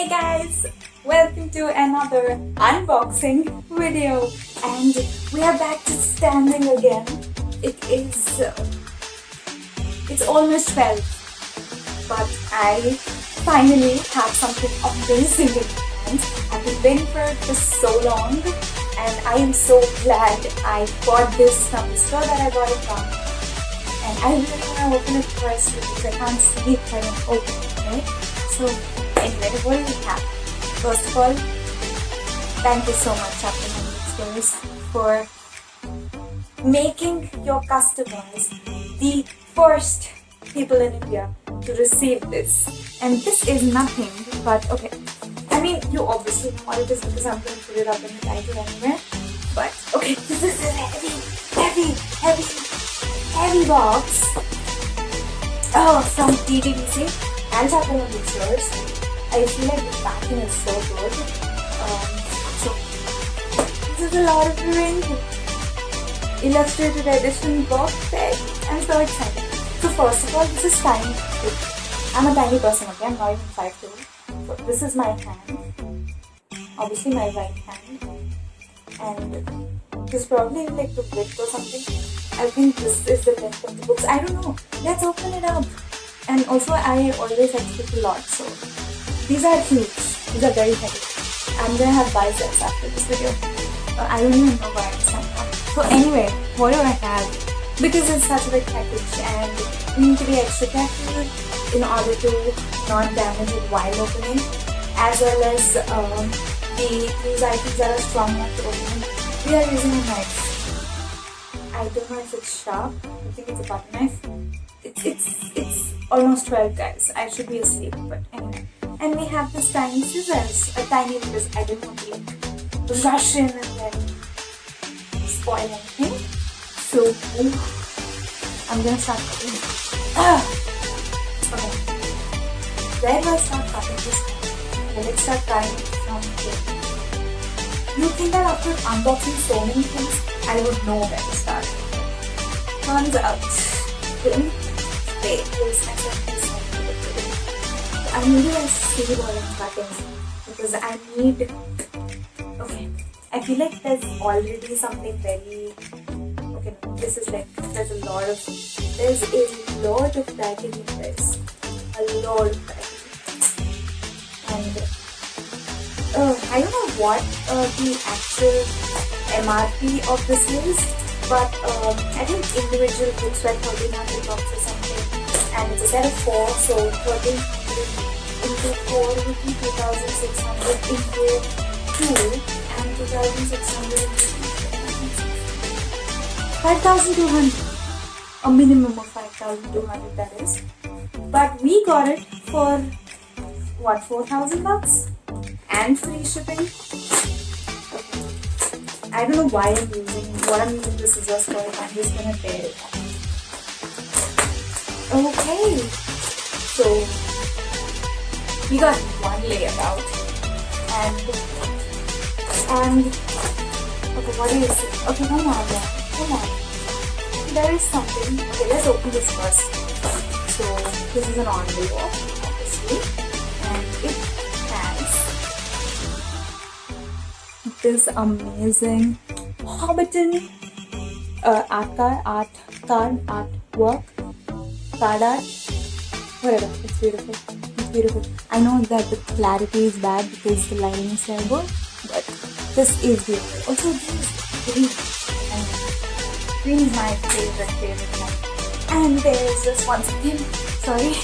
Hey guys, welcome to another unboxing video, and we are back to standing again. It's almost 12, but I finally have something amazing in my hands. I've been waiting for it for so long, and I am so glad I got this from the store that I got it from. And I really want to open it first because I can't see if I don't open it, right? So anyway, what do we have? First of all, thank you so much, Chapterone Bookstores, for making your customers the first people in India to receive this. And this is nothing but, okay, I mean, you obviously know what it is because I'm going to put it up in the title anywhere. But, okay, this is a heavy box. Oh, from TTBC and Chapterone Bookstores. I feel like the packing is so good. So this is a lot of drink. Illustrated edition box set. I'm so excited. So first of all, this is tiny. I'm a tiny person, okay? I'm not even 5'2". So this is my hand. Obviously my right hand. And this is probably like the width or something. I think this is the length of the books. I don't know. Let's open it up. And also I always expect a lot, so these are huge. These are very heavy. I'm gonna have biceps after this video. I don't even know why I'm standing up. So anyway, what do I have? Because it's such a big package and we need to be extra careful in order to not damage it while opening, as well as these items that are strong enough to open. We are using a knife. I don't know if it's sharp. I think it's a butter knife. It's almost 12, guys. I should be asleep, but anyway. And we have this tiny scissors. Tiny because I didn't want to like rush in and then spoil anything. So I'm gonna start cutting. Okay. Where do I start cutting this? Okay, let's start cutting from here. You think that after unboxing so many things, I would know where to start. Turns out, wait, I need to see what I'm cutting because I need. Okay, I feel like there's already something very. Okay, this is like there's a lot of writing in this, a lot of writing, and I don't know what the actual MRP of this is, but I think individual books were 1,300 bucks or something, and it's a set of 4, so 1,300 into 4 would be 2,600 into 2, and 2,600 into 5,200, a minimum of 5,200 that is, but we got it for what, 4,000 bucks? And free shipping. Okay. I don't know why I'm using the scissors for it. I'm just gonna tear it off. Okay. So we got one layer out. And okay, what is it? Okay, come on. There is something. Okay, let's open this first. So this is an envelope, obviously. And it has this amazing Hobbit artwork, card art, whatever. It's beautiful. It's beautiful. I know that the clarity is bad because the lighting is terrible, but this is beautiful. Also, this is green, and green is my favorite one. And there is this once again. Sorry,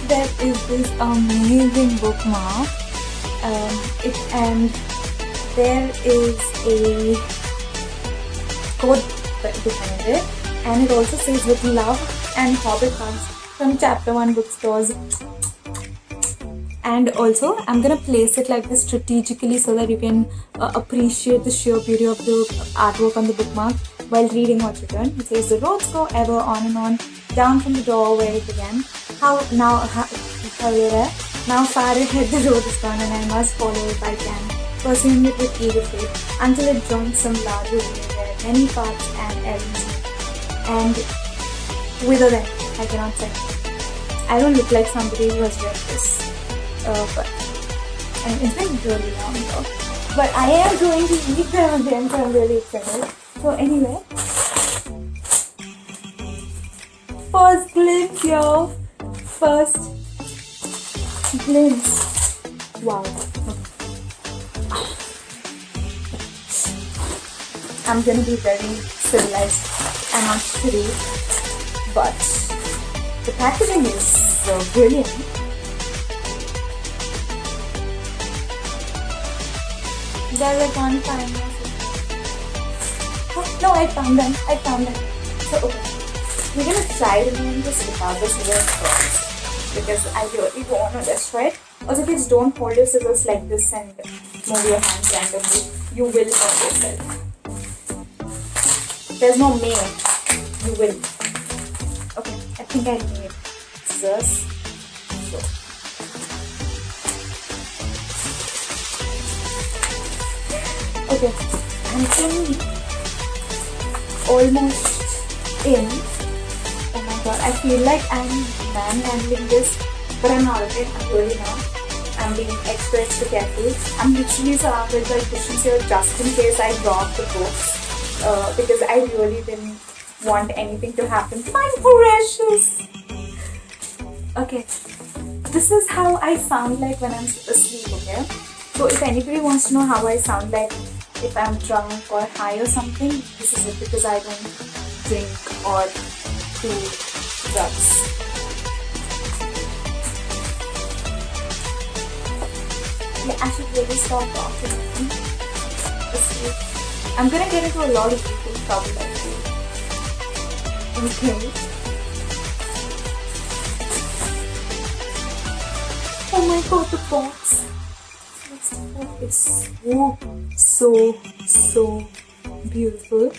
there is this amazing bookmark. And there is a code behind it, and it also says with love and Hobbit hugs from Chapterone Bookstores. And also I'm gonna place it like this strategically so that you can appreciate the sheer beauty of the artwork on the bookmark while reading what's written. It says the roads go ever on and on, down from the door where it began. Now far ahead the road is gone and I must follow if I can, pursuing it with eager faith, until it joins some larger way where many paths and elements meet. And whither then, I cannot say. I don't look like somebody who has read this, but And it's been really long though. But I am going to eat them again, so I'm really excited. So anyway, first glimpse, yo. First glimpse. Wow. I'm gonna be very civilized and not silly, but the packaging is so brilliant. There's like one time. Oh, no, I found them. So okay, we're gonna try to do this without the scissors first because I really don't want to destroy it. Also, kids, don't hold your scissors like this and move your hands randomly. You will hurt yourself. There's no may. You will. Okay, I think I need scissors. So. Okay, I'm almost in. Oh my god, I feel like I'm manhandling this, but I'm not okay. I'm really not. I'm being extra careful. I'm literally surrounded by cushions here just in case I drop the books. Because I really didn't want anything to happen. My precious! Okay, this is how I sound like when I'm asleep, okay? So if anybody wants to know how I sound like if I'm drunk or high or something, this is it, because I don't drink or do drugs. Yeah, I should really stop talking. Asleep. I'm gonna get into a lot of people's trouble, I feel. Okay. Oh my god, the box. It's so beautiful.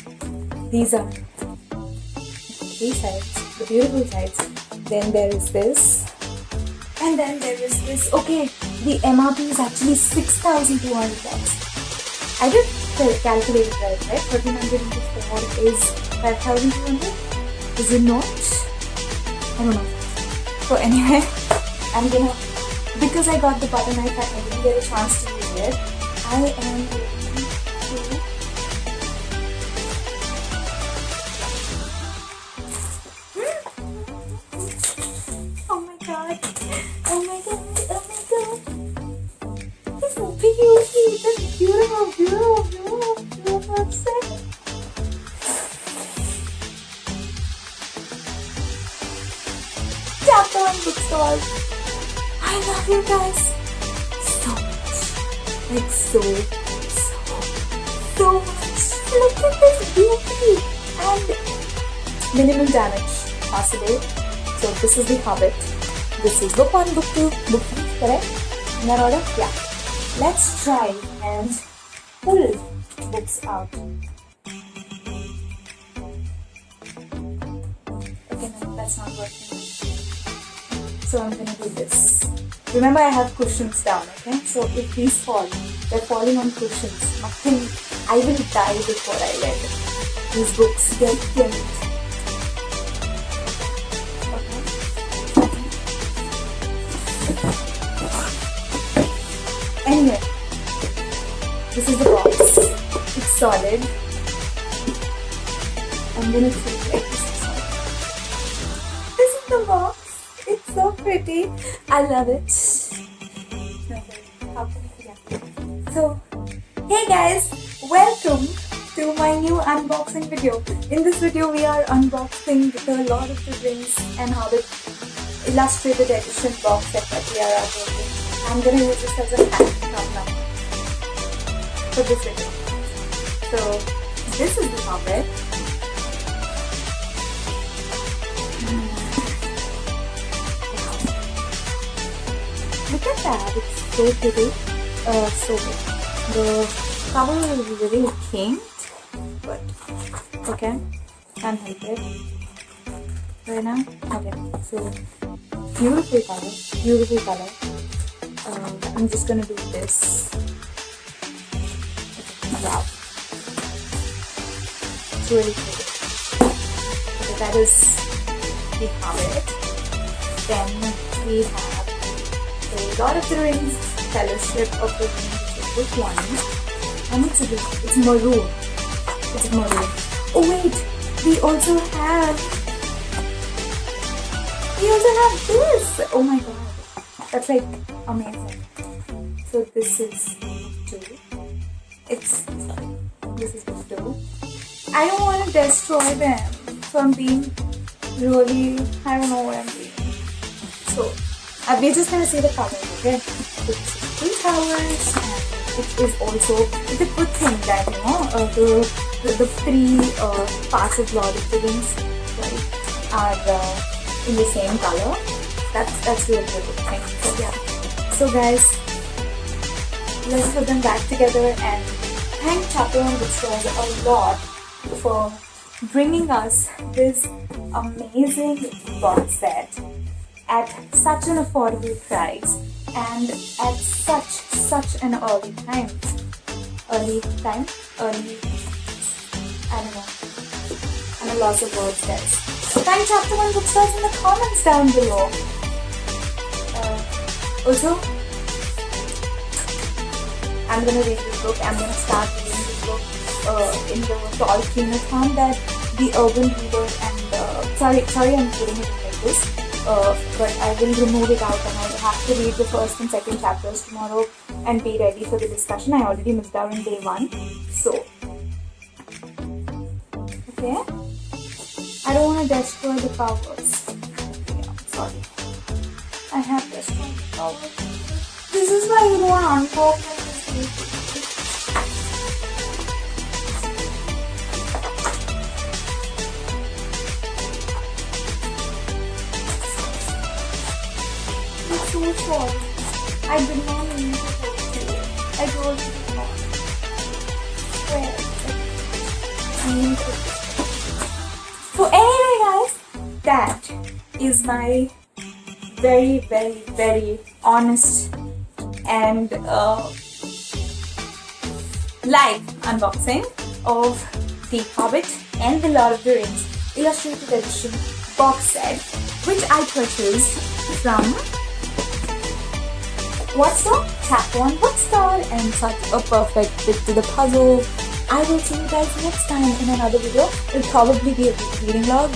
These are three sides, the beautiful sides. Then there is this. And then there is this. Okay, the MRP is actually 6,200 bucks. I did calculate it right? 1,300 into 4 is 5,200. Is it not? I don't know. So anyway, I'm gonna, because I got the butter knife and I didn't get a chance to use it, I am going to, oh my god, this is beauty, that's beautiful, Chapterone Bookstores. I love you guys so much. Like so much. Look at this beauty. And minimum damage possible. So this is the Hobbit. This is book 1, book 2, book 3, correct? In that order? Yeah. Let's try and pull books out. Okay, no, that's not working. So I'm gonna do this. Remember, I have cushions down, okay? So if these fall, they're falling on cushions. Nothing, I will die before I let these books get killed. Okay. Anyway, this is the box. It's solid. I'm gonna treat like this is solid. This is the box. It's so pretty. I love it. So, hey guys, welcome to my new unboxing video. In this video, we are unboxing the Lord of the Rings and Hobbit illustrated edition box set that we are unboxing. I'm gonna use this as a hand from now for this video. So, this is the Hobbit. Look at that, it's so pretty. So the cover is really pink, but okay, can't help it. Right now, okay, so beautiful color. I'm just gonna do this. Wow, it's really pretty. Okay, that is the Hobbit. Then we have the Lord of the Rings Fellowship of the Ring, which is book 1. And it's maroon. It's maroon. Oh wait, we also have this. Oh my god, that's like amazing. So this is 2. This is 2. I don't want to destroy them, so I'm being really, I don't know what I'm doing. So we're just gonna see the colors, okay? So this is 3 towers, and it is also, it's a good thing that, you know, the 3 parts of Lord of the Rings, right, are in the same color. That's really a good thing. So yeah. So guys, let's put them back together and thank Chapterone Bookstores a lot for bringing us this amazing box set at such an affordable price and at such an early time. I don't know. I'm a loss of words, guys. So thank Chapterone Bookstores in the comments down below. Also, I'm gonna read this book. I'm gonna start reading this book in the Tolkien-a-thon that the Urban Reader and sorry, I'm putting it in like this. But I will remove it out and I will have to read the first and second chapters tomorrow and be ready for the discussion. I already missed out on day 1. So, okay. I don't want to destroy the powers. Yeah, sorry. I have destroyed the powers. This is why you don't want to unbox this. I'm so sorry. I did not mean to hurt you. I told you before. So anyway guys, that is my very, very, very honest and live unboxing of The Hobbit and the Lord of the Rings Illustrated Edition box set, which I purchased from what's the Chapterone Bookstore, and such a perfect fit to the puzzle. I will see you guys next time in another video. It'll probably be a reading vlog,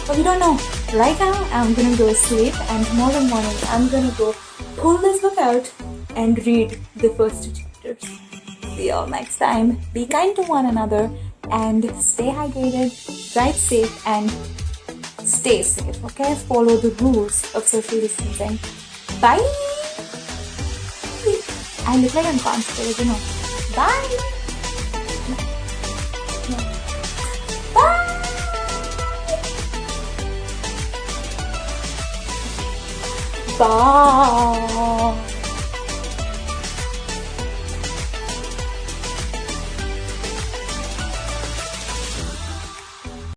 but we don't know. Right now, I'm gonna go sleep, and tomorrow morning, I'm gonna go pull this book out and read the first 2 chapters. See you all next time. Be kind to one another and stay hydrated, drive safe, and stay safe, okay? Follow the rules of social distancing. Bye! I look like I'm constipated, you know. Bye! Bye! Bye!